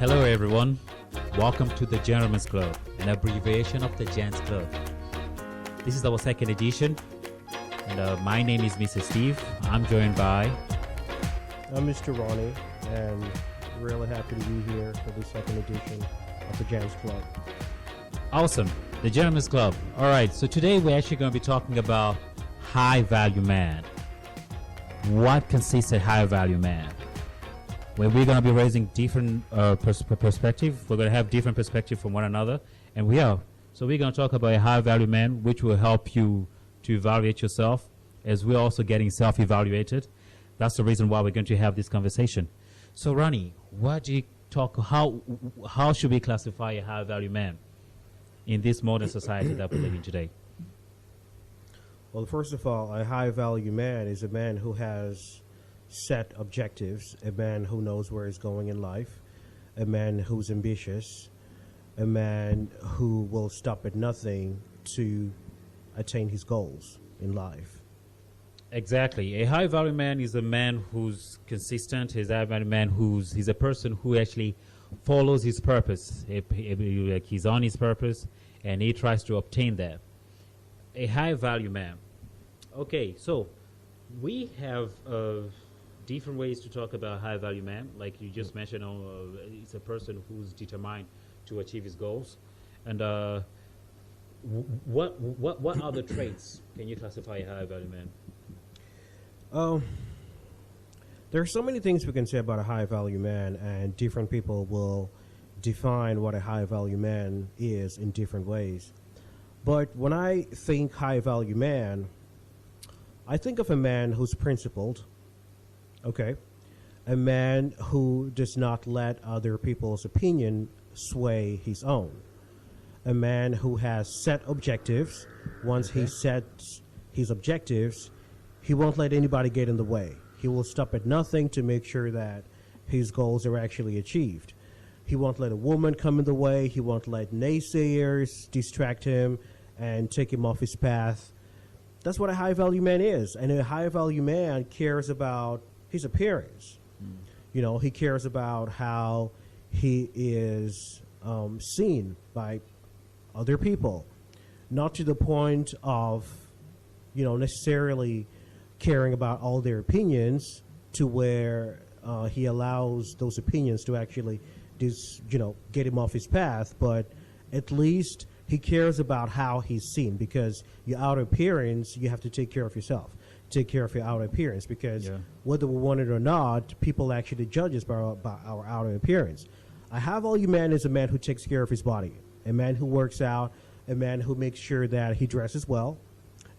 Hello, everyone. Welcome to the Gentlemen's Club, an abbreviation of the Gents Club. This is our second edition, and my name is Mr. Steve. I'm joined by... I'm Mr. Ronnie, and really happy to be here for the second edition of the Gents Club. Awesome. The Gentlemen's Club. All right, so today we're actually going to be talking about high-value man. What consists a high-value man? Where we're going to be raising different perspective. We're going to have different perspective from one another, and we are. So we're going to talk about a high-value man, which will help you to evaluate yourself, as we're also getting self-evaluated. That's the reason why we're going to have this conversation. So, Ronnie, what do you talk? How should we classify a high-value man in this modern society that we live in today? Well, first of all, a high-value man is a man who has set objectives, a man who knows where he's going in life, a man who's ambitious, a man who will stop at nothing to attain his goals in life. Exactly. A high-value man is a man who's consistent. He's a high-value man he's a person who actually follows his purpose. Like he's on his purpose, and he tries to obtain that. A high-value man. Okay, so we have different ways to talk about high-value man. Like you just mentioned, it's a person who's determined to achieve his goals. And what other traits can you classify a high-value man? There are so many things we can say about a high-value man, and different people will define what a high-value man is in different ways. But when I think high-value man, I think of a man who's principled, okay? A man who does not let other people's opinion sway his own. A man who has set objectives. Once he sets his objectives, he won't let anybody get in the way. He will stop at nothing to make sure that his goals are actually achieved. He won't let a woman come in the way. He won't let naysayers distract him and take him off his path. That's what a high-value man is. And a high-value man cares about his appearance. You know, he cares about how he is seen by other people. Not to the point of, necessarily caring about all their opinions to where he allows those opinions to actually get him off his path, but at least he cares about how he's seen, because your outer appearance, you have to take care of yourself. Take care of your outer appearance, because whether we want it or not, people actually judge us by our outer appearance. A high-value man is a man who takes care of his body, a man who works out, a man who makes sure that he dresses well,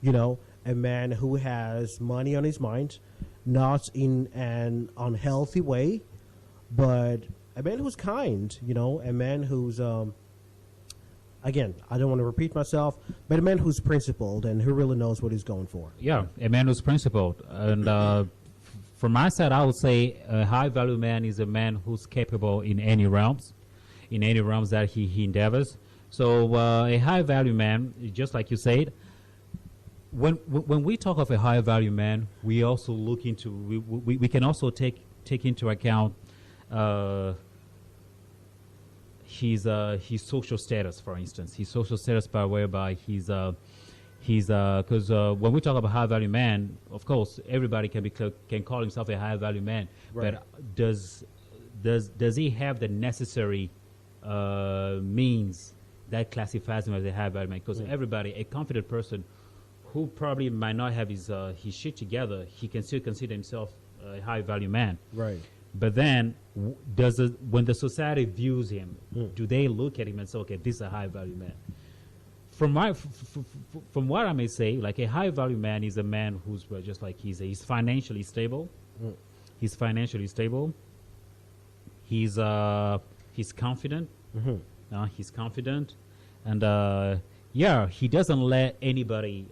a man who has money on his mind, not in an unhealthy way, but a man who's kind, a man who's, again, I don't want to repeat myself, but a man who's principled and who really knows what he's going for. Yeah, a man who's principled. And from my side, I would say a high-value man is a man who's capable in any realms that he endeavors. So a high-value man, just like you said, when we talk of a high-value man, we also look into we can also take into account his social status, for instance, his social status whereby he's because when we talk about high-value man, of course everybody can call himself a high-value man, right. But does he have the necessary means that classifies him as a high-value man? Because everybody, a confident person who probably might not have his shit together, he can still consider himself a high-value man. Right. But then, when the society views him, do they look at him and say, "Okay, this is a high-value man"? From what I may say, like a high-value man is a man who's just like he's financially stable. He's financially stable. He's confident. He's confident, and he doesn't let anybody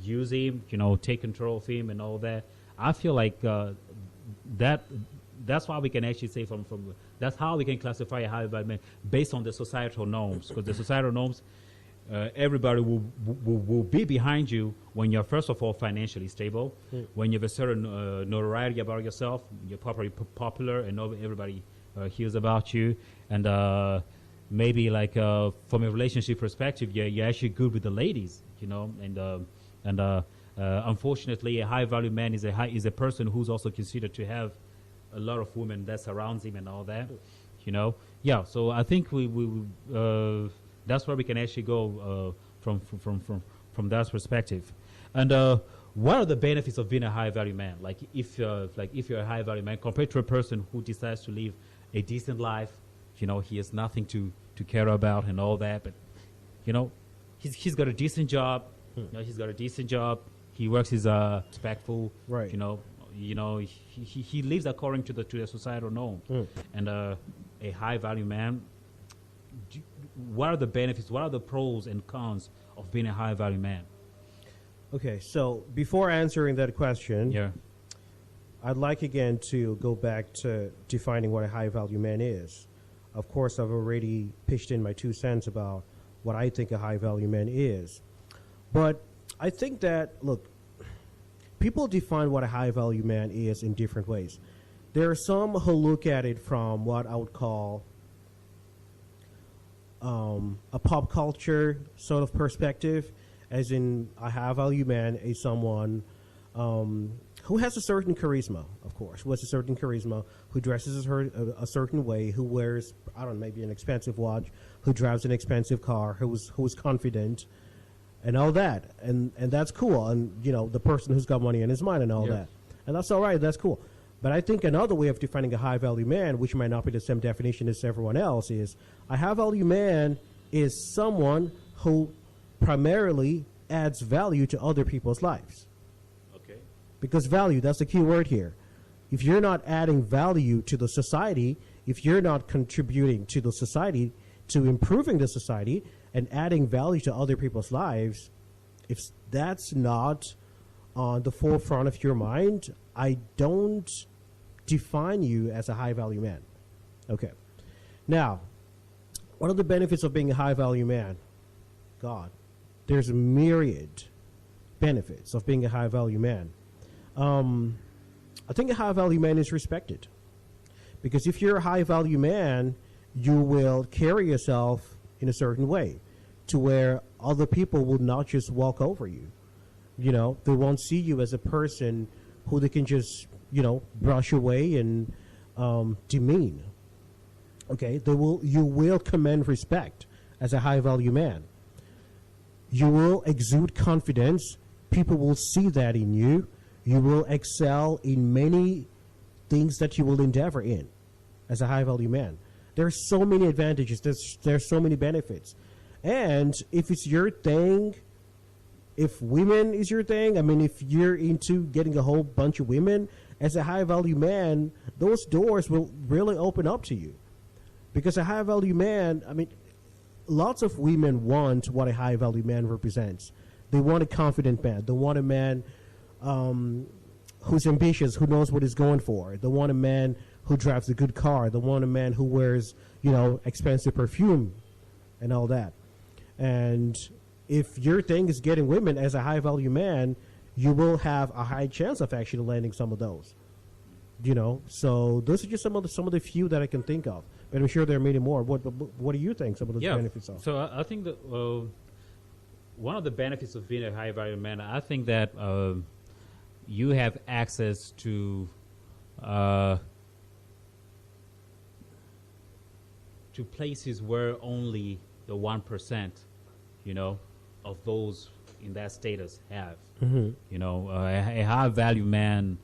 use him, take control of him and all that. I feel like that's why we can actually say from that's how we can classify a high-value man based on the societal norms, because the societal norms, everybody will be behind you when you're first of all financially stable, when you have a certain notoriety about yourself, you're properly popular, and everybody hears about you, and maybe like from a relationship perspective, you're actually good with the ladies, and unfortunately, a high value man is a person who's also considered to have a lot of women that surrounds him and all that, Yeah, so I think we that's where we can actually go from that perspective. And what are the benefits of being a high value man? Like if you're a high value man compared to a person who decides to live a decent life, he has nothing to care about and all that, but he's got a decent job. He's got a decent job. He works his respectful. Right. He lives according to the societal norm. And a high value man. What are the benefits? What are the pros and cons of being a high value man? Okay, so before answering that question, Yeah. I'd like again to go back to defining what a high value man is. Of course, I've already pitched in my 2 cents about what I think a high value man is. But I think that, look, people define what a high value man is in different ways. There are some who look at it from what I would call a pop culture sort of perspective, as in a high value man is someone who has a certain charisma, of course, who has a certain charisma, who dresses a certain way, who wears, I don't know, maybe an expensive watch, who drives an expensive car, who's confident, and all that. And that's cool. And, the person who's got money in his mind and all that. And that's all right. That's cool. But I think another way of defining a high-value man, which might not be the same definition as everyone else, is a high-value man is someone who primarily adds value to other people's lives. Okay. Because value, that's the key word here. If you're not adding value to the society, if you're not contributing to the society, to improving the society, and adding value to other people's lives, if that's not on the forefront of your mind, I don't define you as a high-value man. Okay. Now, what are the benefits of being a high-value man? God, there's a myriad benefits of being a high-value man. I think a high-value man is respected. Because if you're a high-value man, you will carry yourself in a certain way to where other people will not just walk over you. They won't see you as a person who they can just, brush away and demean. Okay, you will command respect as a high-value man. You will exude confidence. People will see that in you. You will excel in many things that you will endeavor in as a high-value man. There are so many advantages. There's so many benefits. And if it's your thing, if women is your thing, if you're into getting a whole bunch of women, as a high-value man, those doors will really open up to you. Because a high-value man, lots of women want what a high-value man represents. They want a confident man. They want a man who's ambitious, who knows what he's going for. They want a man who drives a good car. They want a man who wears, expensive perfume and all that. And if your thing is getting women as a high-value man, you will have a high chance of actually landing some of those. So those are just some of the few that I can think of. But I'm sure there are many more. What do you think some of those benefits are? So I think that one of the benefits of being a high-value man, I think that you have access to places where only the 1%, of those in that status have. Mm-hmm. A high-value man.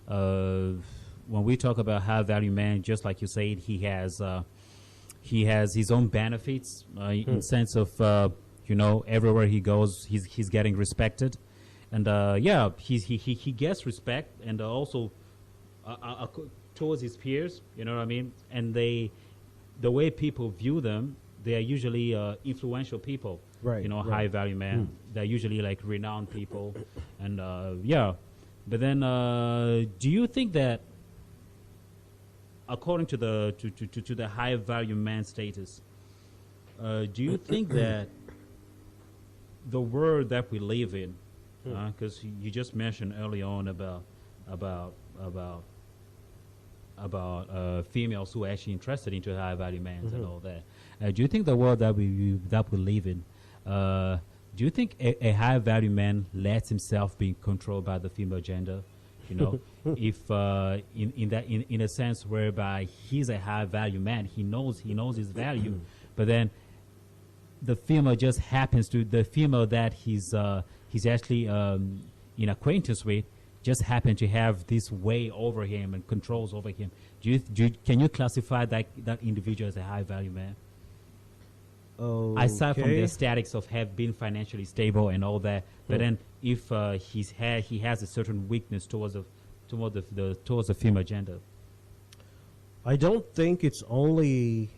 When we talk about high-value man, just like you said, he has his own benefits in sense of everywhere he goes, he's getting respected, and he gets respect, and also towards his peers. You know what I mean? And the way people view them, they are usually influential people. Right. Right. High-value men. They're usually like renowned people, and But then, do you think that, according to the high-value man status, do you think that the world that we live in, because you just mentioned early on about about females who are actually interested into high value men and all that. Do you think the world that we live in, do you think a high value man lets himself be controlled by the female gender? You know, if in a sense whereby he's a high value man, he knows his value, but then the female just happens to the female that he's actually in acquaintance with just happen to have this way over him and controls over him. Can you classify that individual as a high value man? Aside from the statics of have been financially stable and all that, but then if he has a certain weakness towards the female gender. I don't think it's only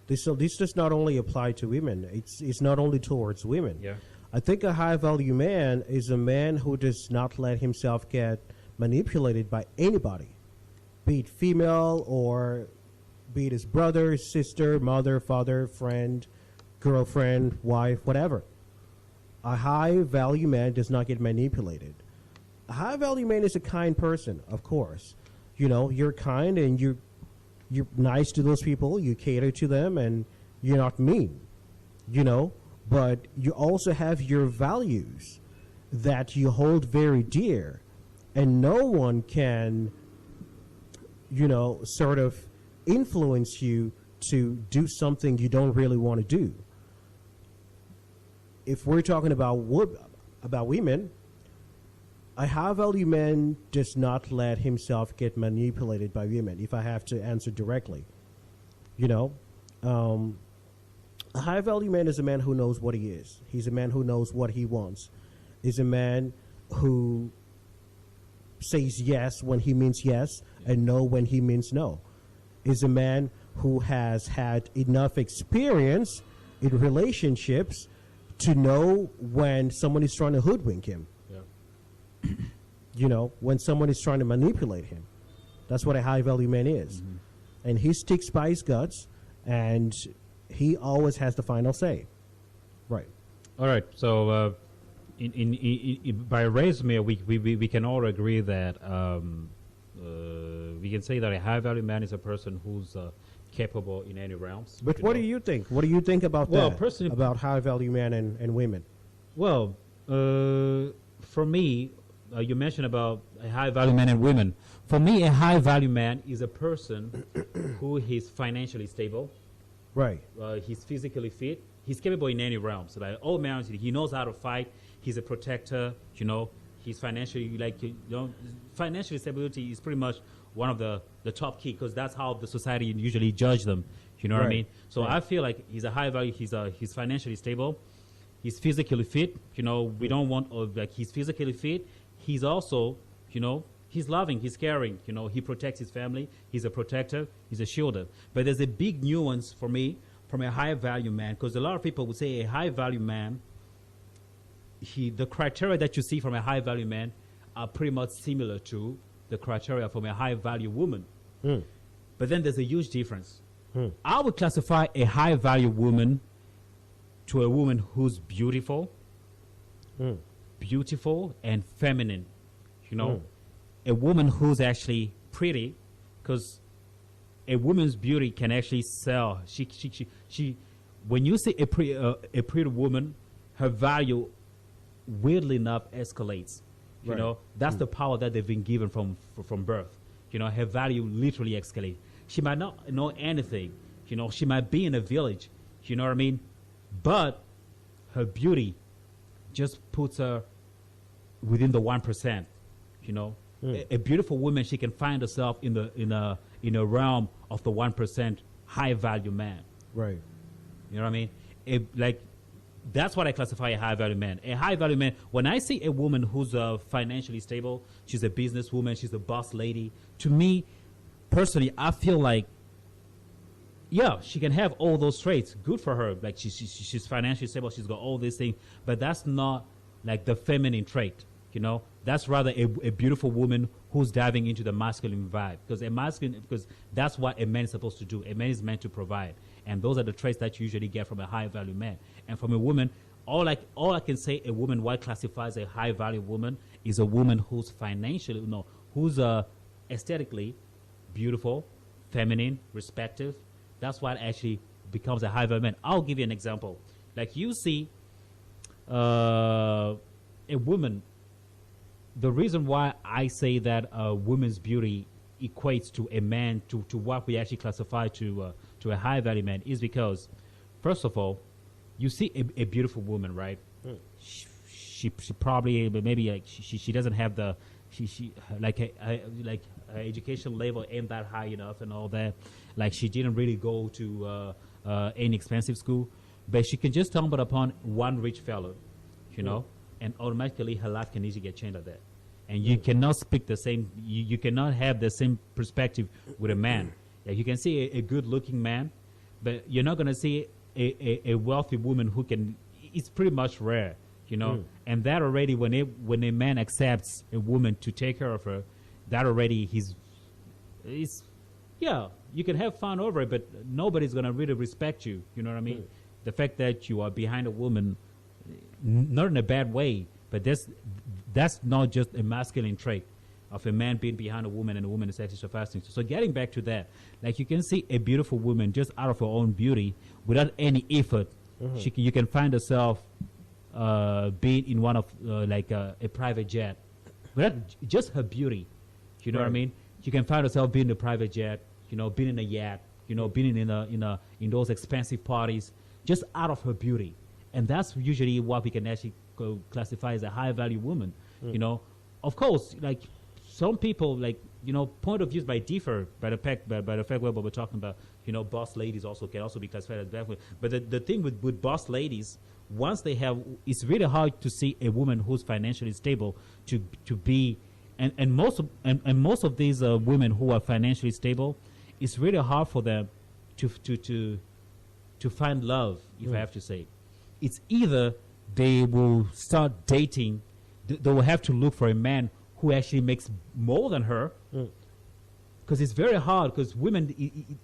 this. So this does not only apply to women. It's not only towards women. Yeah. I think a high value man is a man who does not let himself get manipulated by anybody, be it female or be it his brother, sister, mother, father, friend, girlfriend, wife, whatever. A high value man does not get manipulated. A high value man is a kind person, of course. You know, you're kind and you're nice to those people, you cater to them, and you're not mean. You know, but you also have your values that you hold very dear, and no one can, you know, sort of influence you to do something you don't really want to do. If we're talking about women, a high value man does not let himself get manipulated by women, if I have to answer directly. You know, a high value man is a man who knows what he is. He's a man who knows what he wants. He's a man who says yes when he means yes and no when he means no. Is a man who has had enough experience in relationships to know when someone is trying to hoodwink him. Yeah. You know, when someone is trying to manipulate him. That's what a high value man is. And he sticks by his guts, and he always has the final say. Right. All right. So, by resume, we can all agree that we can say that a high value man is a person who's capable in any realms. But what do you think? What do you think about that? Personally, about high value men and women? Well, for me, you mentioned about a high value man and women. For me, a high value man is a person who is financially stable. Right. He's physically fit. He's capable in any realm. So like all men, he knows how to fight. He's a protector. You know, he's financially financial stability is pretty much one of the top key, because that's how the society usually judge them. You know what I mean? So I feel like he's a high value. He's financially stable. He's physically fit. You know, we don't want like he's physically fit. He's also, you know, he's loving, he's caring, you know, he protects his family, he's a protector, he's a shielder. But there's a big nuance for me from a high value man, because a lot of people would say a high value man, the criteria that you see from a high value man are pretty much similar to the criteria from a high value woman. But then there's a huge difference. I would classify a high value woman to a woman who's beautiful, beautiful and feminine, you know. A woman who's actually pretty, because a woman's beauty can actually sell. She when you see a pretty woman, her value weirdly enough escalates. You know, that's the power that they've been given from birth. You know, her value literally escalates. She might not know anything. You know, she might be in a village. You know what I mean? But her beauty just puts her within the 1%. You know, a beautiful woman, she can find herself in a realm of the 1% high value man. Right. You know what I mean? That's what I classify a high value man. A high value man, when I see a woman who's financially stable, she's a businesswoman, she's a boss lady, to me, personally, I feel like, yeah, she can have all those traits. Good for her. Like she's financially stable, she's got all these things, but that's not like the feminine trait, you know? That's rather a beautiful woman who's diving into the masculine vibe. Because that's what a man is supposed to do. A man is meant to provide. And those are the traits that you usually get from a high value man. And from a woman, all I can say a woman, what classifies a high value woman, is a woman who's financially, who's aesthetically beautiful, feminine, respective. That's what actually becomes a high value man. I'll give you an example. Like you see a woman, the reason why I say that a woman's beauty equates to a man, to what we actually classify to a high value man, is because, first of all, you see a beautiful woman, right? She probably maybe like she doesn't have the she like her education level ain't that high enough and all that. Like she didn't really go to any expensive school, but she can just stumble upon one rich fellow, you know, and automatically her life can easily get changed like that. And you cannot speak the same. You cannot have the same perspective with a man. Like you can see a good-looking man, but you're not gonna see a wealthy woman who can. It's pretty much rare, you know. And that already, when a man accepts a woman to take care of her, that already yeah, you can have fun over it, but nobody's gonna really respect you. You know what I mean? The fact that you are behind a woman, not in a bad way, but that's not just a masculine trait of a man being behind a woman and a woman is actually surpassing. So getting back to that, like you can see a beautiful woman just out of her own beauty without any effort. You can find herself being in one of like a private jet, without just her beauty. You know what I mean? You can find herself being in a private jet, you know, being in a yacht, you know, being in those expensive parties, just out of her beauty. And that's usually what we can actually classify as a high value woman. You know, of course, like some people, like, you know, point of views might differ by the fact where we're talking about, you know, boss ladies also can also be classified as bad. But the thing with boss ladies, once they have, it's really hard to see a woman who's financially stable to be, and most of these women who are financially stable, it's really hard for them to find love, if I have to say. It's either they will start dating, they will have to look for a man who actually makes more than her, because it's very hard, because women,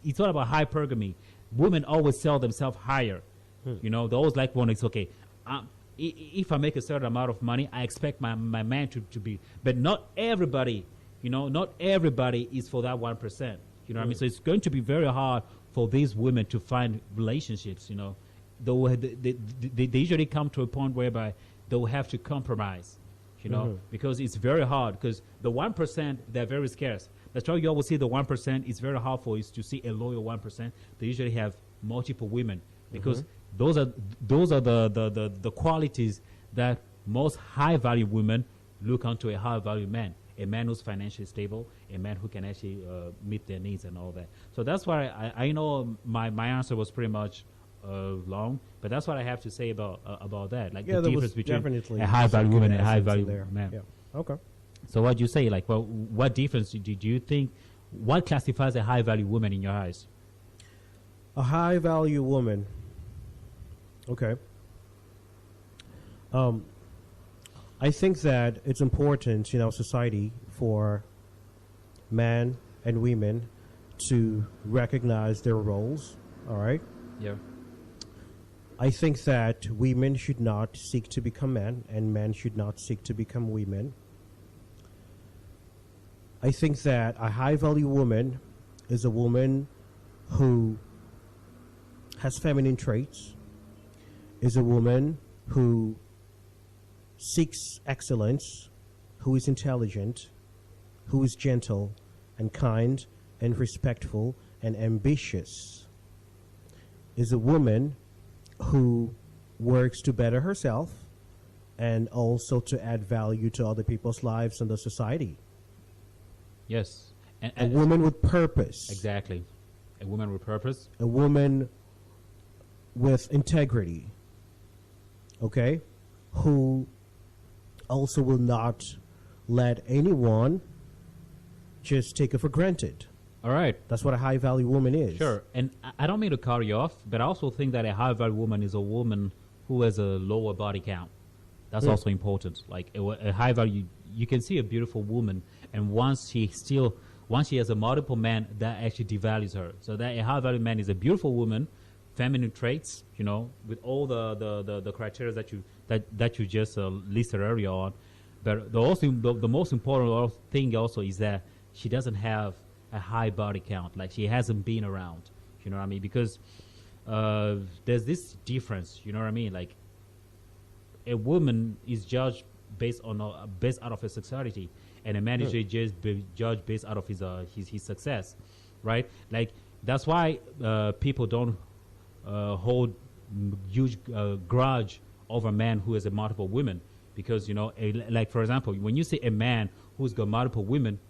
it's all about hypergamy. Women always sell themselves higher. You know, they always like one, it's okay, if I make a certain amount of money, I expect my man to be, but not everybody, you know, not everybody is for that 1%. You know what I mean? So it's going to be very hard for these women to find relationships, you know. They usually come to a point whereby they will have to compromise, you know, because it's very hard, because the 1%, they're very scarce. That's why you always see the 1%, it's very hard for us to see a loyal 1%. They usually have multiple women, because those are the qualities that most high value women look onto a high value man. A man who's financially stable, a man who can actually meet their needs and all that. So that's why I know my answer was pretty much long, but that's what I have to say about that. Like the difference between a high value woman and a high value man. Yeah. Okay. So what do you say? Like, well, what difference do you think? What classifies a high value woman in your eyes? A high value woman. Okay. I think that it's important in our society for men and women to recognize their roles. All right. Yeah. I think that women should not seek to become men, and men should not seek to become women. I think that a high value woman is a woman who has feminine traits, is a woman who seeks excellence, who is intelligent, who is gentle and kind and respectful and ambitious, is a woman who works to better herself and also to add value to other people's lives and the society. Yes. And a woman with purpose. Exactly. A woman with purpose. A woman with integrity. Okay? Who also will not let anyone just take her for granted. All right. That's what a high value woman is. Sure. And I don't mean to cut you off, but I also think that a high value woman is a woman who has a lower body count. That's also important. Like a high value, you can see a beautiful woman, and once she has a multiple man, that actually devalues her. So that a high value man is a beautiful woman, feminine traits, you know, with all the criteria that you just listed earlier on. But the most important thing also is that she doesn't have a high body count, like she hasn't been around. You know what I mean? Because there's this difference. You know what I mean? Like a woman is judged based on based out of her sexuality, and a man is just judged based out of his success, right? Like that's why people don't hold huge grudge over a man who has a multiple women, because like for example, when you say a man who's got multiple women,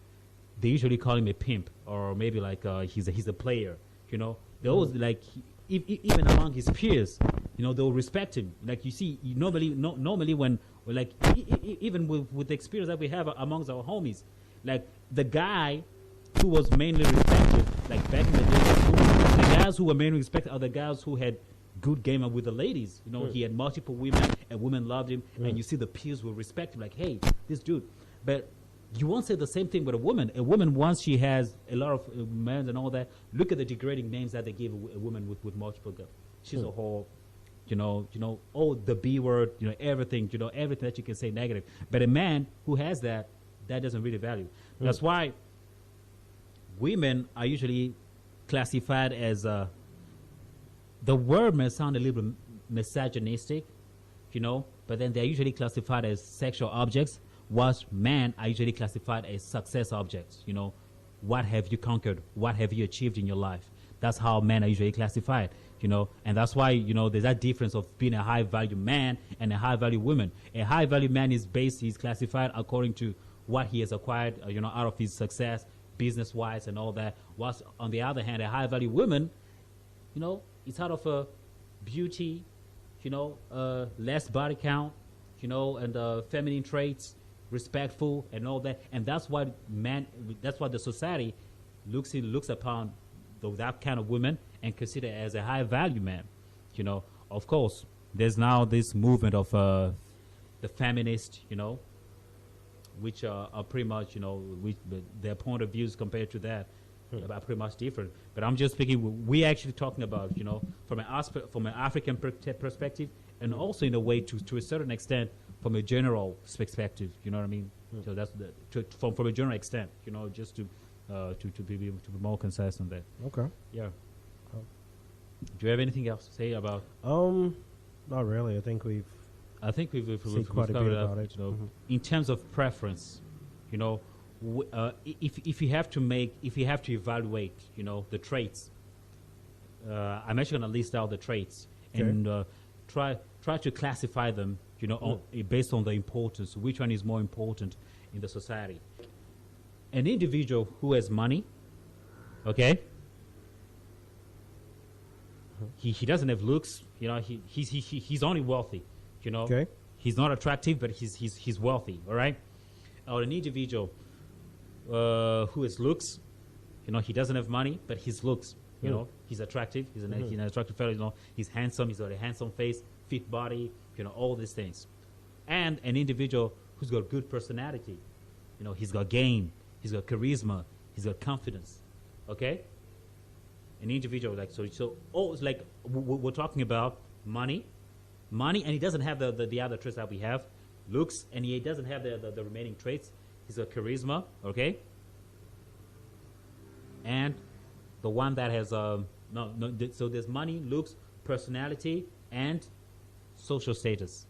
they usually call him a pimp, or maybe like he's a player. They always like even among his peers, they'll respect him. Like you see, normally when like even with the experience that we have amongst our homies, like the guy who was mainly respected, like back in the day, the guys who were mainly respected are the guys who had good game with the ladies. He had multiple women, and women loved him, and you see the peers will respect him, like, hey, this dude. But you won't say the same thing with a woman. A woman, once she has a lot of men and all that, look at the degrading names that they give a woman with multiple girls. She's a whore, all the B word, everything, everything that you can say negative. But a man who has that doesn't really value. That's why women are usually classified as the word may sound a little bit misogynistic, but then they're usually classified as sexual objects, whilst men are usually classified as success objects. What have you conquered? What have you achieved in your life? That's how men are usually classified, and that's why, there's that difference of being a high-value man and a high-value woman. A high-value man he's classified according to what he has acquired, out of his success, business-wise and all that, whilst on the other hand, a high-value woman, it's out of a beauty, less body count, and feminine traits, respectful and all that. And that's why the society looks upon that kind of woman and consider as a high value man. Of course, there's now this movement of the feminist, which are pretty much, their point of views compared to that are pretty much different. But I'm just speaking, we're actually talking about, from an African perspective, and also in a way to a certain extent from a general perspective. You know what I mean? So that's from a general extent. Just to be more concise on that. Okay. Yeah. Do you have anything else to say about? Not really. I think we've quite a bit about it. In terms of preference, if you have to evaluate, the traits, I'm actually going to list out the traits and try to classify them, based on the importance. Which one is more important in the society? An individual who has money, okay. He doesn't have looks, he's only wealthy, Okay. He's not attractive, but he's wealthy, all right. Or an individual who has looks, he doesn't have money, but his looks, he's attractive. He's an attractive fellow. He's handsome. He's got a handsome face, fit body. All these things. And an individual who's got good personality. He's got game. He's got charisma. He's got confidence. Okay. An individual like so. It's like we're talking about money, and he doesn't have the other traits that we have, looks, and he doesn't have the remaining traits. He's got charisma, okay? And the one that has so there's money, looks, personality, and social status.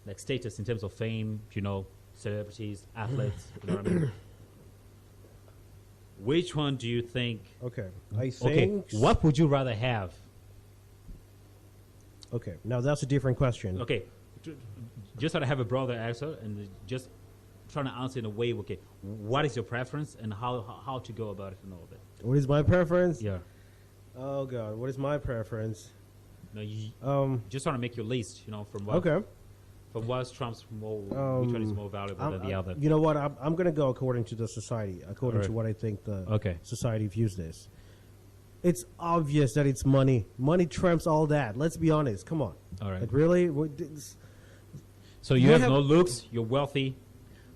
Like status in terms of fame, celebrities, athletes, you know what I mean? Which one do you think? Okay, I think. Okay, what would you rather have? Okay, now that's a different question. Okay, just sort of have a broader answer and just trying to answer in a way. Okay, what is your preference and how to go about it and all that? What is my preference? Yeah. Oh God, what is my preference? No, you just trying to make your list. From what. Okay. From what's Trump's more, which one is more valuable than the other? You know what? I'm going to go according to the society, according Right. to what I think the Okay. society views this. It's obvious that it's money. Money trumps all that. Let's be honest. Come on. All right. Like really? So you have no looks. You're wealthy.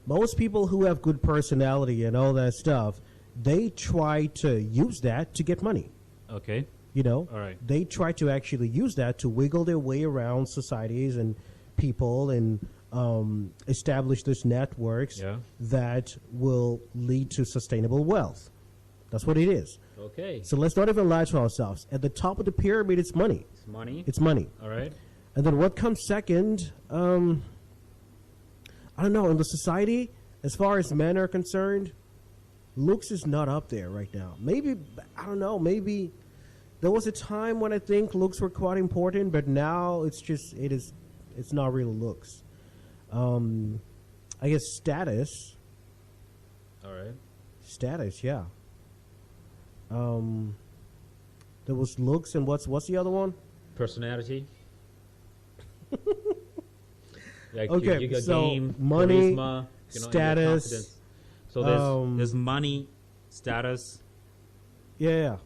Most people who have good personality and all that stuff, they try to use that to get money. Okay. All right. They try to actually use that to wiggle their way around societies and people and establish these networks Yeah. that will lead to sustainable wealth. That's what it is. Okay. So let's not even lie to ourselves. At the top of the pyramid, it's money. It's money. It's money. All right. And then what comes second? I don't know. In the society, as far as men are concerned, looks is not up there right now. Maybe, I don't know, maybe there was a time when I think looks were quite important, but now it's not really looks. I guess status. All right. Status, yeah. There was looks, and what's the other one? Personality. Like Okay, you got so game, money, charisma, status. confidence. So there's money, status, Yeah.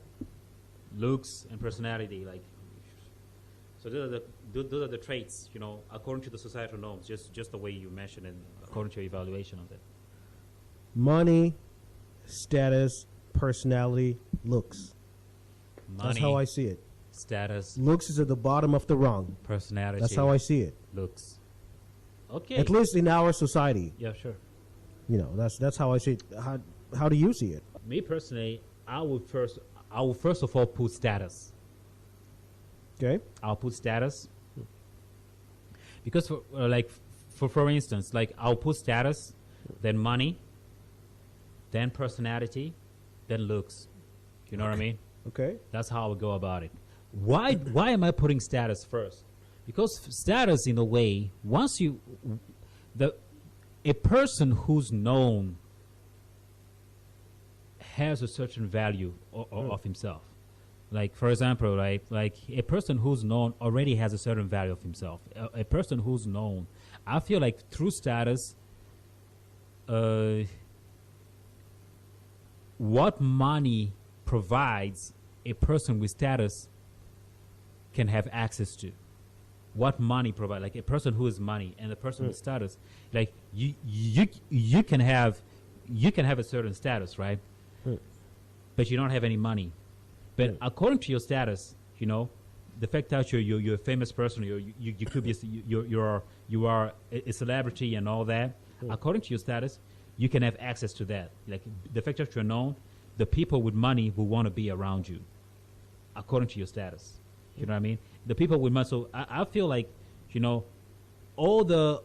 looks, and personality. Like, so those are the traits, according to the societal norms. Just the way you mentioned, and according to your evaluation of it. Money, status, personality, looks. Money, That's how I see it. status, Looks is at the bottom of the rung. personality. That's how I see it. looks. Okay. At least in our society. Yeah, sure. That's how I see it. How do you see it? Me personally, I will first of all put status. Okay. I'll put status because for instance, like I'll put status, then money, then personality, then looks. You know what I mean? Okay. That's how I would go about it. Why am I putting status first? Because status, in a way, a person who's known has a certain value of himself. Like, for example, like a person who's known already has a certain value of himself. A person who's known, I feel like through status, what money provides a person with status can have access to. What money provides, like a person who is money and a person with status, like you can have a certain status, right? But you don't have any money. But according to your status, the fact that you're a famous person, you could be you are a celebrity and all that. According to your status, you can have access to that. Like the fact that you're known, the people with money will want to be around you. According to your status, you know what I mean? The people with money. So I feel like, all the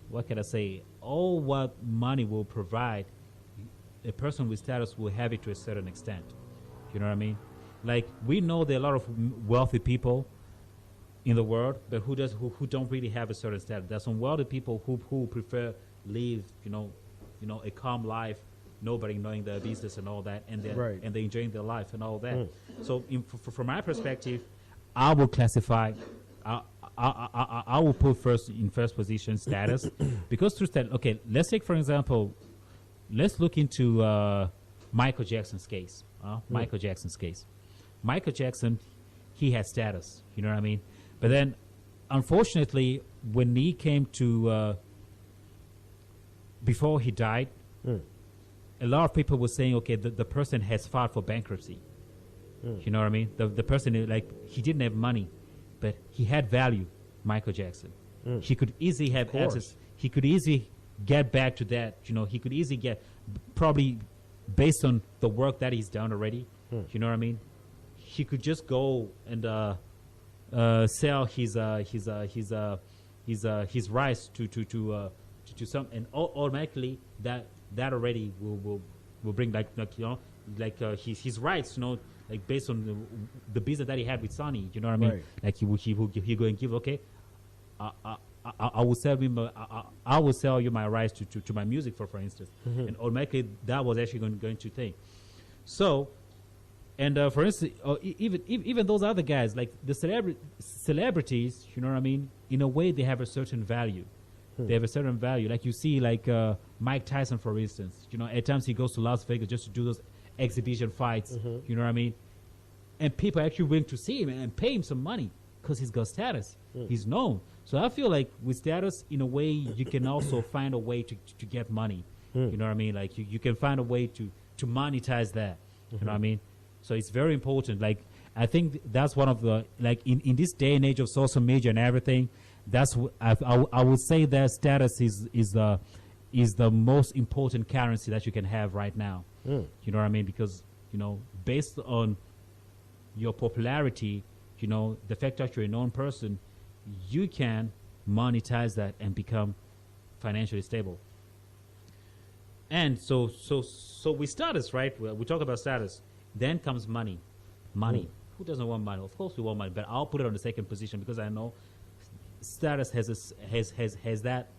what can I say? All what money will provide, a person with status will have it to a certain extent. You know what I mean? Like, we know there are a lot of wealthy people in the world, but who don't really have a certain status. There's some wealthy people who prefer live, a calm life, nobody knowing their business and all that, and they're enjoying their life and all that. So, from my perspective, I will classify. I will put in first position status because through status. Okay, let's take for example. Let's look into Michael Jackson's case. Michael Jackson's case. Michael Jackson, he had status. You know what I mean? But then, unfortunately, when he came to before he died, a lot of people were saying, okay, the person has filed for bankruptcy. You know what I mean? The person, like, he didn't have money, but he had value, Michael Jackson. He could easily have access. He could easily get back to that. He could easily get, probably based on the work that he's done already. You know what I mean? He could just go and sell his rights to some, and automatically that already will bring his rights, like based on the business that he had with Sony. You know what I mean? Right. Like he go and give, okay, I will sell him. I will sell you my rights to my music, for instance, and automatically that was actually going to take. So, and for instance, even those other guys, like the celebrities, you know what I mean? In a way, they have a certain value. They have a certain value. Like you see, like Mike Tyson, for instance. At times he goes to Las Vegas just to do those exhibition fights. You know what I mean? And people are actually willing to see him and pay him some money because he's got status. He's known. So I feel like with status, in a way, you can also find a way to get money. You know what I mean? Like you can find a way to monetize that. You know what I mean? So it's very important. Like, I think that's one of the, like, in this day and age of social media and everything, that's I would say that status is is the most important currency that you can have right now. Mm. You know what I mean? Because, based on your popularity, the fact that you're a known person, you can monetize that and become financially stable. And so with status, right? We talk about status. Then comes money. Money. Who doesn't want money? Of course we want money, but I'll put it on the second position because I know status has that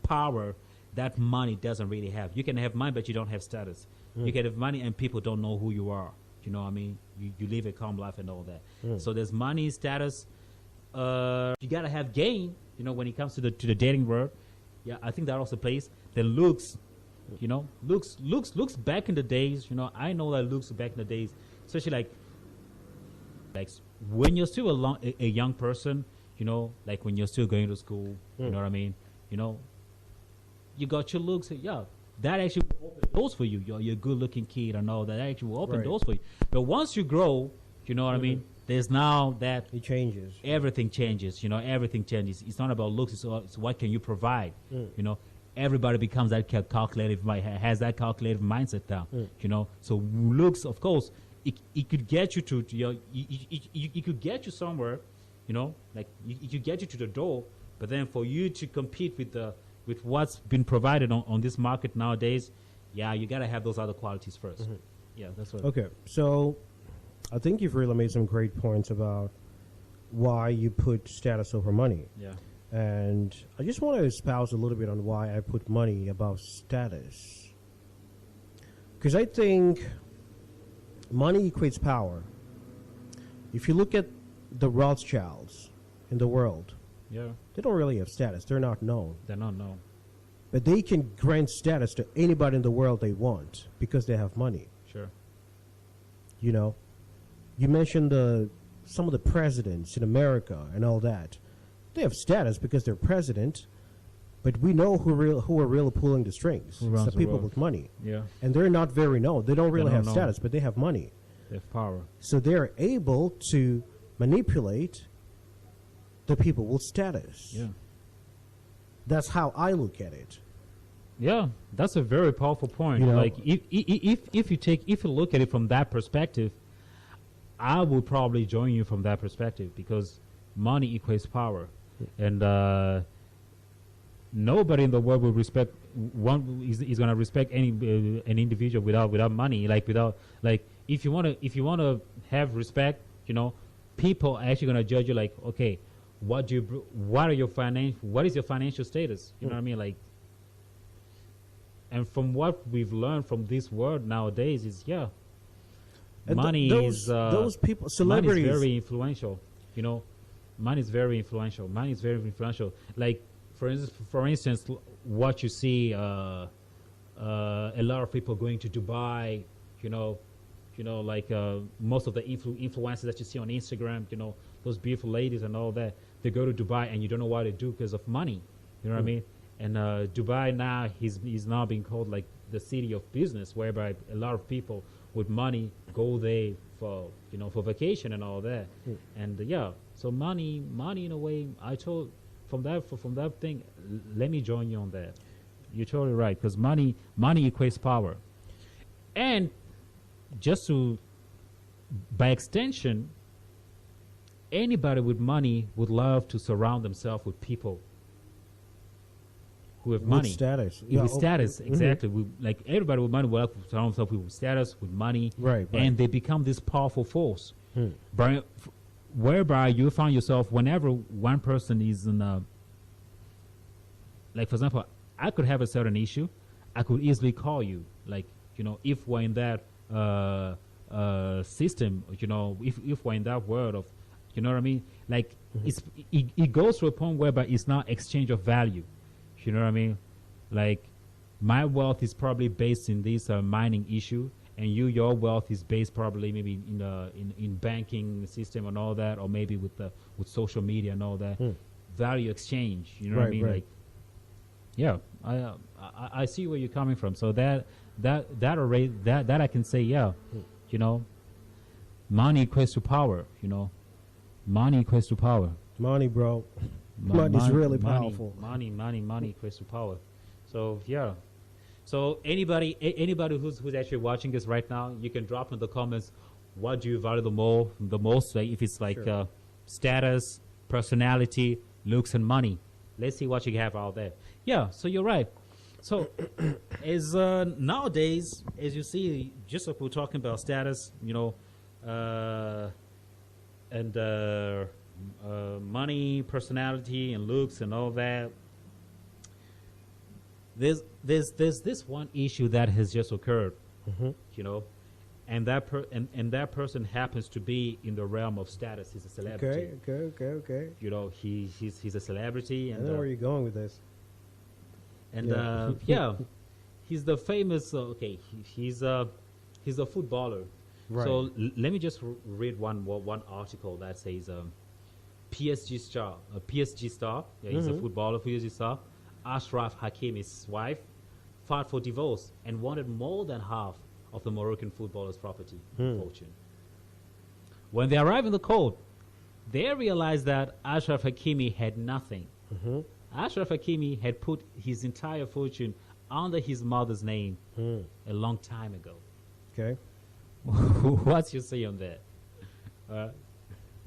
power that money doesn't really have. You can have money, but you don't have status. You can have money and people don't know who you are. You know what I mean? You live a calm life and all that. So there's money, status. You gotta have gain. When it comes to the dating world. Yeah, I think that also plays. The looks. Looks back in the days. I know that looks back in the days, especially like when you're still a young person. Like when you're still going to school. You know what I mean? You got your looks. Yeah, that actually will open doors for you. You're a good-looking kid and all that. That actually will open doors for you. But once you grow, you know what I mean? There's now that it changes. Everything changes. Everything changes. It's not about looks. It's what can you provide. Everybody becomes that calculative, has that calculative mindset now. So looks, of course, it could get you to it could get you somewhere. Like it could get you to the door. But then for you to compete with what's been provided on this market nowadays, you gotta have those other qualities first. Yeah, that's what. Okay, so I think you've really made some great points about why you put status over money. Yeah. And I just want to espouse a little bit on why I put money above status. Because I think money equates power. If you look at the Rothschilds in the world, they don't really have status. They're not known. They're not known. But they can grant status to anybody in the world they want because they have money. Sure. You mentioned some of the presidents in America and all that. They have status because they're president, but we know who are really pulling the strings. It's the people with money. Yeah. And they're not very known. They don't really have status, but they have money. They have power. So they're able to manipulate the people with status. Yeah. That's how I look at it. Yeah, that's a very powerful point. Like if you look at it from that perspective, I would probably join you from that perspective because money equates power, and nobody in the world will respect is going to respect an individual without money. If you want to have respect, people are actually going to judge you like, okay, what is your financial status? You know what I mean? And from what we've learned from this world nowadays is and money those people, celebrities, money is very influential. Money is very influential. Money is very influential. Like for instance, what you see, a lot of people going to Dubai. Most of the influencers that you see on Instagram. Those beautiful ladies and all that. They go to Dubai and you don't know what they do because of money. You know what I mean? And Dubai now he's now being called like the city of business, whereby a lot of people with money go there for vacation and all that. And so money in a way, I told from that thing, let me join you on that. You're totally right, because money equates power, and by extension, anybody with money would love to surround themselves with people who have money. Status. With status, exactly. Like everybody with money will love to surround themselves with status, with money. Right. And they become this powerful force. Whereby you find yourself whenever one person is in like for example, I could have a certain issue, I could easily call you. Like, if we're in that system, if we're in that world of, you know what I mean? Like it goes to a point whereby it's not exchange of value. You know what I mean? Like my wealth is probably based in this mining issue, and your wealth is based probably maybe in banking system and all that, or maybe with social media and all that. Value exchange. You know what I mean? Right. Like, I see where you're coming from. So that I can say, money equates to power. Money equates to power. Money, bro. Money is really powerful. Money equates to power. So yeah. So anybody who's actually watching this right now, you can drop in the comments what do you value the most, like if it's like Sure. status, personality, looks, and money. Let's see what you have out there. Yeah. So you're right. So as nowadays, as you see, just like we're talking about status, and money, personality, and looks, and all that. There's this one issue that has just occurred, you know, and that person happens to be in the realm of status. He's a celebrity. Okay. You know, he's a celebrity, I and know where you're going with this. yeah, he's the famous. He's a footballer. Right. So let me just read one article that says PSG star, yeah, he's a footballer, PSG star. Achraf Hakimi's wife filed for divorce and wanted more than half of the Moroccan footballer's property fortune. When they arrived in the court, they realized that Achraf Hakimi had nothing. Achraf Hakimi had put his entire fortune under his mother's name a long time ago. Okay. What's your say on that?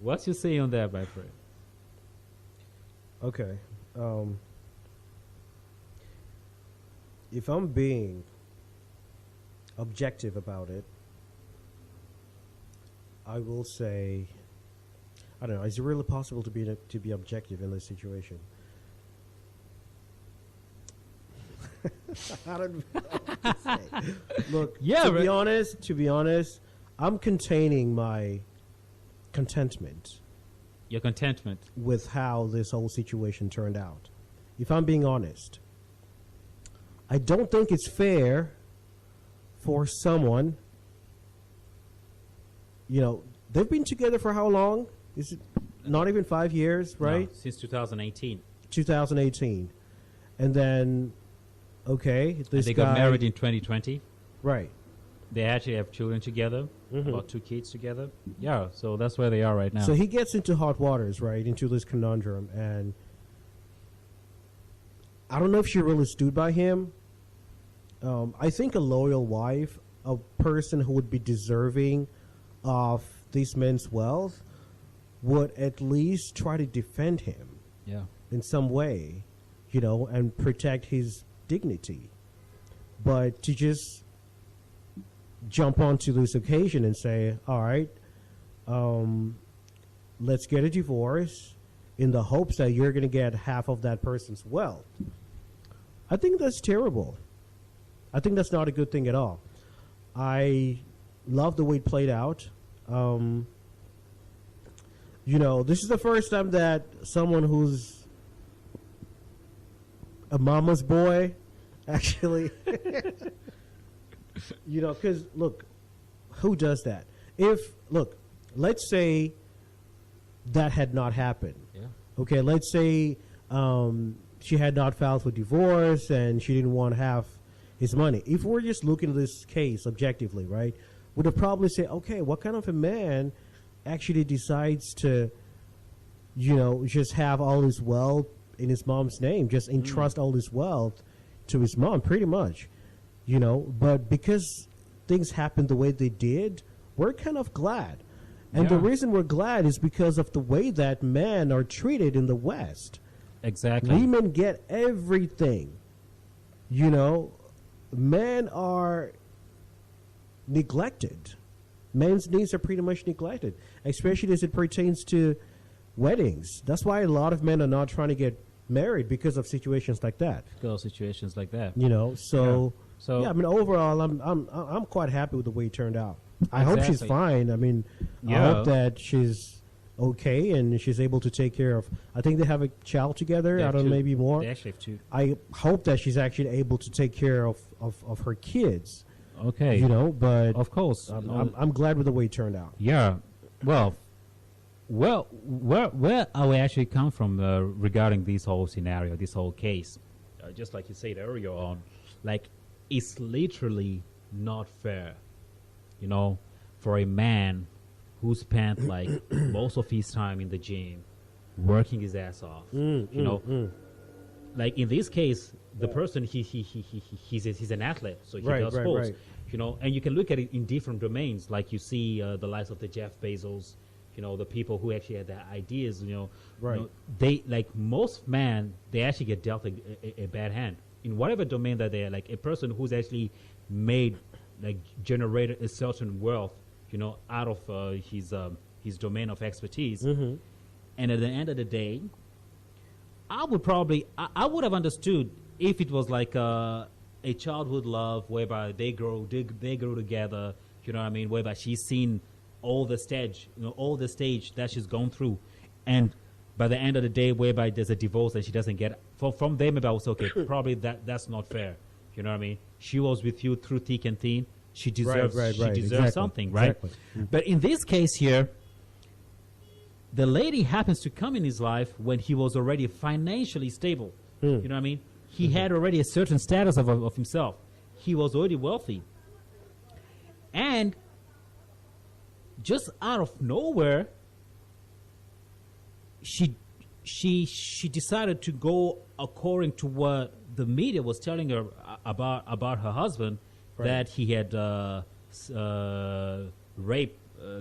What's your say on that, my friend? Okay. If I'm being objective about it, I will say, I don't know. Is it really possible to be objective in this situation? I don't know what to say. Look, Yeah, to right. be honest, I'm containing my contentment Your contentment. with how this whole situation turned out. If I'm being honest, I don't think it's fair for someone, they've been together for how long? Is it not even 5 years, right? No, since 2018. 2018. And then, okay, And this they guy. got married in 2020. Right. They actually have children together, about 2 kids together. Yeah, so that's where they are right now. So he gets into hot waters, right? Into this conundrum. And I don't know if she really stood by him. I think a loyal wife, a person who would be deserving of this man's wealth, would at least try to defend him yeah. in some way, and protect his dignity. But to just jump onto this occasion and say, all right, let's get a divorce in the hopes that you're going to get half of that person's wealth. I think that's terrible. I think that's not a good thing at all. I love the way it played out. This is the first time that someone who's a mama's boy actually, because look, who does that? Let's say that had not happened. Yeah. Okay, let's say she had not filed for divorce and she didn't want half his money. If we're just looking at this case objectively, right, would have probably say, okay, what kind of a man actually decides to, just have all his wealth in his mom's name, just entrust all his wealth to his mom, pretty much, But because things happened the way they did, we're kind of glad. And the Yeah. reason we're glad is because of the way that men are treated in the West. Exactly. Women get everything. Men are neglected. Men's needs are pretty much neglected, especially as it pertains to weddings. That's why a lot of men are not trying to get married because of situations like that. Girl situations like that. So So- yeah, I mean, overall, I'm quite happy with the way it turned out. I hope she's Exactly. fine. I mean, I Yeah. hope that she's okay and she's able to take care of. I think they have a child together. They I have don't know, two- maybe more. They actually have 2. I hope that she's actually able to take care of her kids. Okay. But Of course. I'm glad with the way it turned out. Yeah. Well, where I will actually come from regarding this whole scenario, this whole case, just like you said earlier on, like it's literally not fair, for a man who spent like most of his time in the gym, working his ass off, like in this case, the person he's an athlete, so he Right, does right, sports. right. You know, and you can look at it in different domains. Like you see the likes of the Jeff Bezos, you know, the people who actually had the ideas. Right. They like most men, they actually get dealt a bad hand in whatever domain that they're. Like a person who's actually made, like, generated a certain wealth, you know, out of his domain of expertise. Mm-hmm. And at the end of the day, I would have understood if it was like a childhood love whereby they grow together, you know what I mean, whereby she's seen all the stage that she's gone through, and by the end of the day whereby there's a divorce and she doesn't get from them, maybe I was okay, probably that's not fair, you know what I mean. She was with you through thick and thin. She deserves Exactly. something, right? Exactly. But in this case here, the lady happens to come in his life when he was already financially stable. You know what I mean? He had already a certain status of himself. He was already wealthy. And just out of nowhere, she decided to go according to what the media was telling her about her husband, that he had raped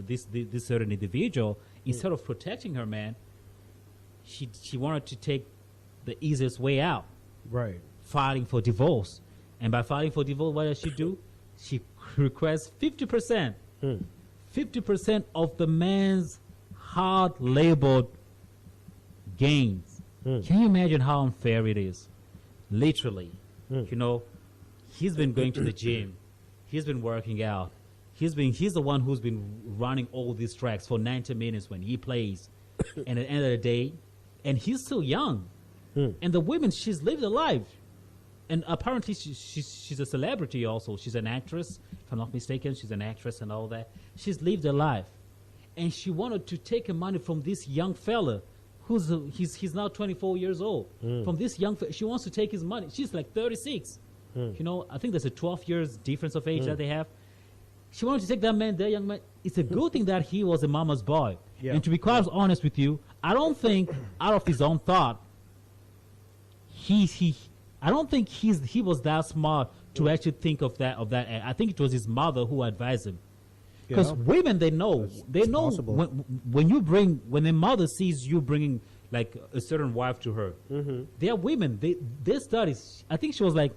this certain individual. Instead of protecting her man, she wanted to take the easiest way out, Right. filing for divorce. And by filing for divorce, what does she do? She requests 50%. 50% of the man's hard-labored gains. Can you imagine how unfair it is? Literally. You know, he's been going to the gym. He's been working out. He's the one who's been running all these tracks for 90 minutes when he plays. And at the end of the day, and he's still young. And the woman, she's lived a life. And apparently she's a celebrity also. She's an actress, if I'm not mistaken. She's an actress and all that. She's lived a life. And she wanted to take her money from this young fella he's now 24 years old. From this young fella, she wants to take his money. She's like 36. You know, I think there's a 12 years difference of age that they have. She wanted to take that young man. It's a good thing that he was a mama's boy. Yeah. And to be quite honest with you, I don't think out of his own thought, I don't think he was that smart to actually think of that. I think it was his mother who advised him. Because women, they know possible. when a mother sees you bringing like a certain wife to her, they're women. They studies. I think she was like,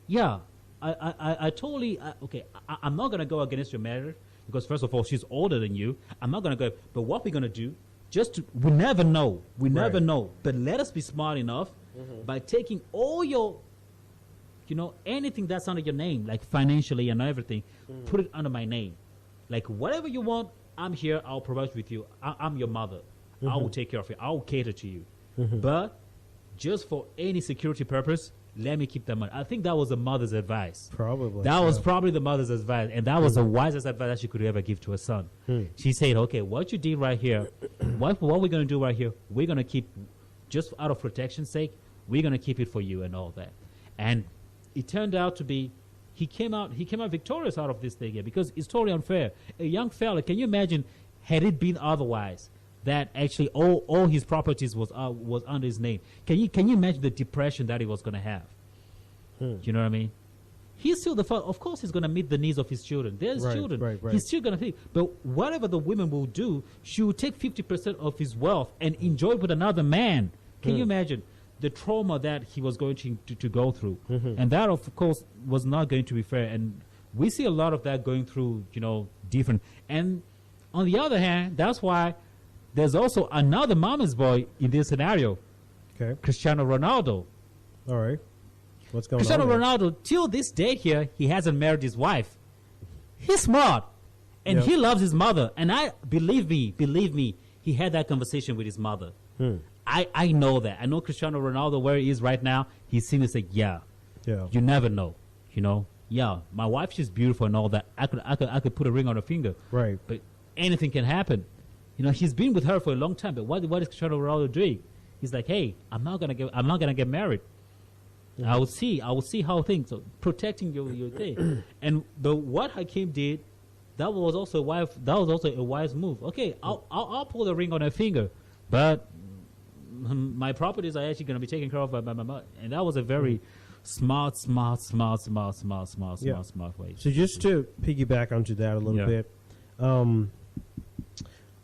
yeah, I totally okay. I'm not gonna go against your marriage because first of all, she's older than you. I'm not gonna go. But what we're gonna do? We never know. We never know. But let us be smart enough by taking all your, you know, anything that's under your name, like financially and everything, put it under my name. Like whatever you want, I'm here. I'll provide with you. I'm your mother. I will take care of you. I will cater to you. But just for any security purpose, let me keep that money. I think that was the mother's advice. Probably. That was probably the mother's advice. And that was the wisest advice that she could ever give to her son. She said, okay, what you did right here, what we're going to do right here, we're going to keep, just out of protection's sake, we're going to keep it for you and all that. And it turned out to be, he came out victorious out of this thing here because it's totally unfair. A young fella, can you imagine, had it been otherwise, that actually all his properties was under his name. Can you imagine the depression that he was going to have? You know what I mean? He's still the father. Of course, he's going to meet the needs of his children. There's children. Right. He's still going to think. But whatever the woman will do, she will take 50% of his wealth and enjoy it with another man. Can you imagine the trauma that he was going to go through? And that, of course, was not going to be fair. And we see a lot of that going through, you know, different. And on the other hand, that's why there's also another mama's boy in this scenario. Okay. Cristiano Ronaldo. All right. What's going Cristiano on? Ronaldo, till this day here, he hasn't married his wife. He's smart. And Yep. he loves his mother. And believe me, he had that conversation with his mother. I know that. I know Cristiano Ronaldo, where he is right now, he's seen and say, yeah, you never know. You know, yeah, my wife, she's beautiful and all that. I could put a ring on her finger. Right. But anything can happen. You know, he's been with her for a long time, but what is Cristiano Ronaldo doing? He's like, hey, I'm not gonna get married. I will see how things. So protecting your thing. And what Hakim did, that was also a wise move. Okay, I'll pull the ring on her finger, but my properties are actually going to be taken care of by my mother. And that was a very smart way. So just to piggyback onto that a little bit,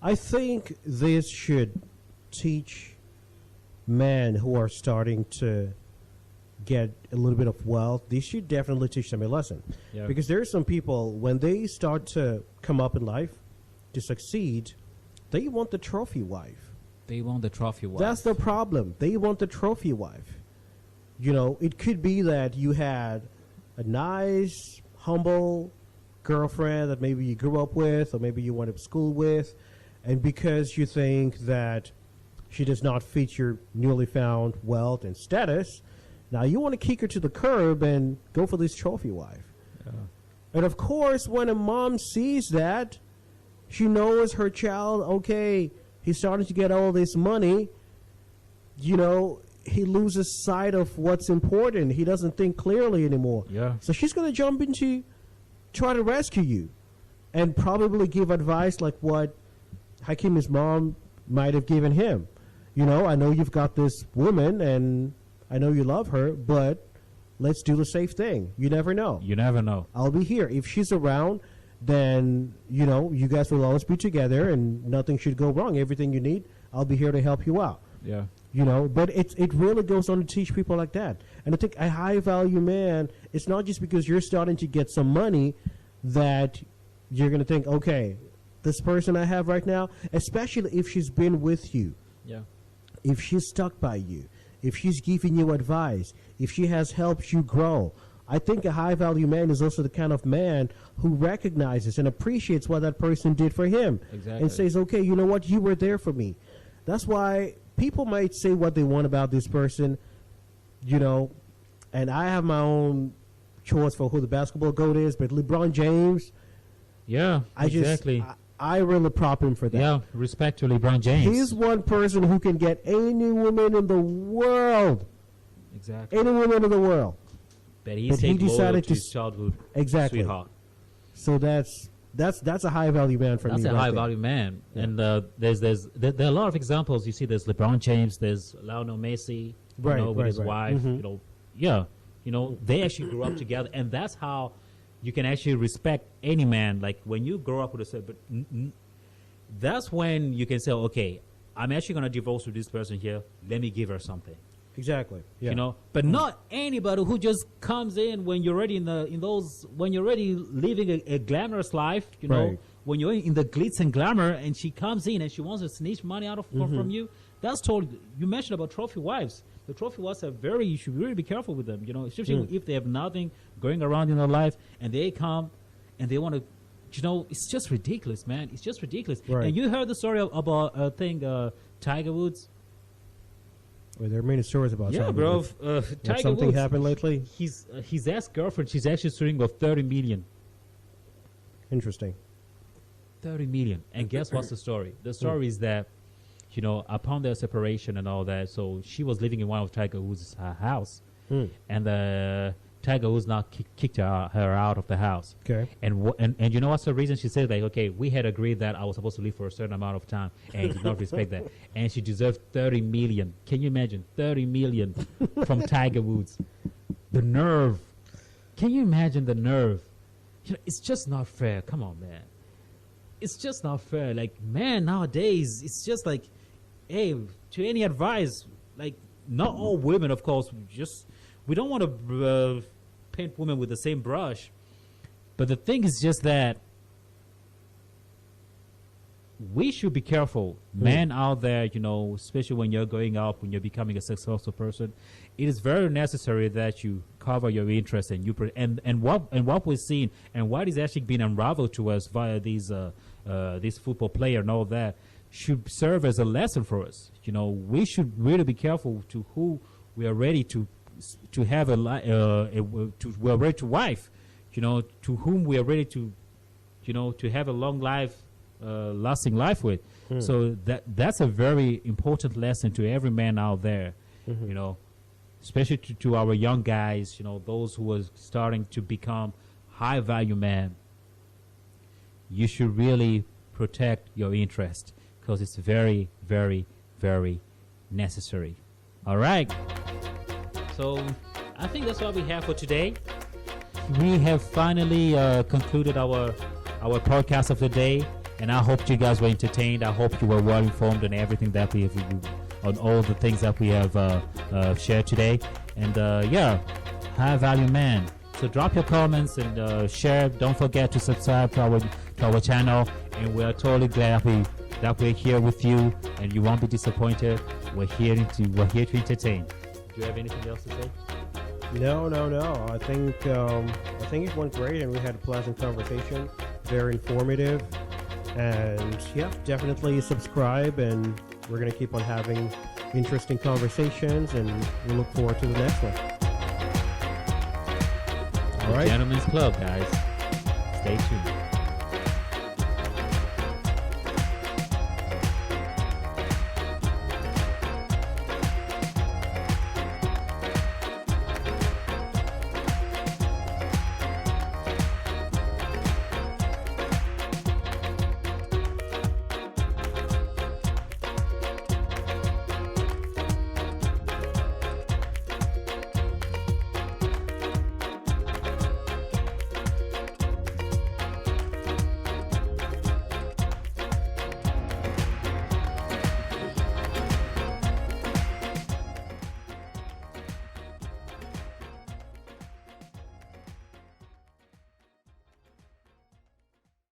I think this should teach men who are starting to get a little bit of wealth. They should definitely teach them a lesson. Yeah. Because there are some people, when they start to come up in life, to succeed, they want the trophy wife. They want the trophy wife. That's the problem. They want the trophy wife. You know, it could be that you had a nice, humble girlfriend that maybe you grew up with or maybe you went to school with, and because you think that she does not fit your newly found wealth and status, now you want to kick her to the curb and go for this trophy wife. Yeah. And of course, when a mom sees that, she knows her child, okay, he's starting to get all this money, you know, he loses sight of what's important. He doesn't think clearly anymore. Yeah. So she's going to jump into try to rescue you and probably give advice like what Hakimi's mom might have given him. You know, I know you've got this woman and I know you love her, but let's do the safe thing. You never know. You never know. I'll be here. If she's around, then, you know, you guys will always be together and nothing should go wrong. Everything you need, I'll be here to help you out. Yeah. You know, but it really goes on to teach people like that. And I think a high-value man, it's not just because you're starting to get some money that you're going to think, okay, this person I have right now, especially if she's been with you, Yeah. if she's stuck by you, if she's giving you advice, if she has helped you grow. I think a high-value man is also the kind of man who recognizes and appreciates what that person did for him. Exactly. And says, okay, you know what, you were there for me. That's why people might say what they want about this person, you know, and I have my own choice for who the basketball GOAT is, but LeBron James, Yeah, exactly. I really prop him for that. Yeah, respect to LeBron James. He's one person who can get any woman in the world. Exactly. Any woman in the world. But he But he decided decided to to his childhood Exactly. sweetheart. So that's a high value man for That's me. a right high there. value man. Yeah. And there are a lot of examples. You see, there's LeBron James, there's Lionel Messi, Right, with right, his right. wife. Mhm. You know, yeah, you know, they actually grew up together, and that's how you can actually respect any man. Like when you grow up with a that's when you can say, okay, I'm actually going to divorce with this person here. Let me give her something. Exactly. Yeah. You know, but not anybody who just comes in when you're already when you're already living a glamorous life. You know, Right. when you're in the glitz and glamour, and she comes in and she wants to snitch money out of from you. That's totally. You mentioned about trophy wives. The trophy wives are you should really be careful with them. You know, especially if they have nothing going around in their life and they come and they want to. You know, it's just ridiculous, man. It's just ridiculous. Right. And you heard the story about Tiger Woods. Well, there are many stories about Yeah, Tiger bro. Woods. Have Tiger something Woods, happened lately? His ex-girlfriend, she's actually suing for $30 million. Interesting. 30 million. And guess what's the story? The story is that, you know, upon their separation and all that, so she was living in one of Tiger Woods' house, and Tiger Woods now kicked her out of the house. Okay. And you know what's the reason? She said, like, okay, we had agreed that I was supposed to live for a certain amount of time, and he did not respect that. And she deserved 30 million. Can you imagine? 30 million from Tiger Woods. The nerve. Can you imagine the nerve? You know, it's just not fair. Come on, man. It's just not fair. Like, man, nowadays, it's just like, hey, to any advice, like, not all women, of course, we don't want to paint women with the same brush. But the thing is just that we should be careful. Men out there, you know, especially when you're going up, when you're becoming a successful person, it is very necessary that you cover your interests and and what we're seeing and what is actually being unraveled to us via these football player and all that should serve as a lesson for us. You know, we should really be careful to who we are ready to have we're ready to wife. You know, to whom we are ready to, you know, to have a long life. Lasting life with. So that's a very important lesson to every man out there, you know, especially to our young guys, you know, those who are starting to become high value men. You should really protect your interest because it's very, very, very necessary. All right. So I think that's all we have for today. We have finally concluded our podcast of the day, and I hope you guys were entertained. I hope you were well informed on everything that we have, on all the things that we have shared today. And high value man. So drop your comments and share. Don't forget to subscribe to our channel. And we're totally glad that we're here with you, and you won't be disappointed. We're here to entertain. Do you have anything else to say? No. I think it went great, and we had a pleasant conversation. Very informative, and yeah, definitely subscribe. And we're gonna keep on having interesting conversations, and we look forward to the next one. All right, Gentlemen's Club, guys. Stay tuned.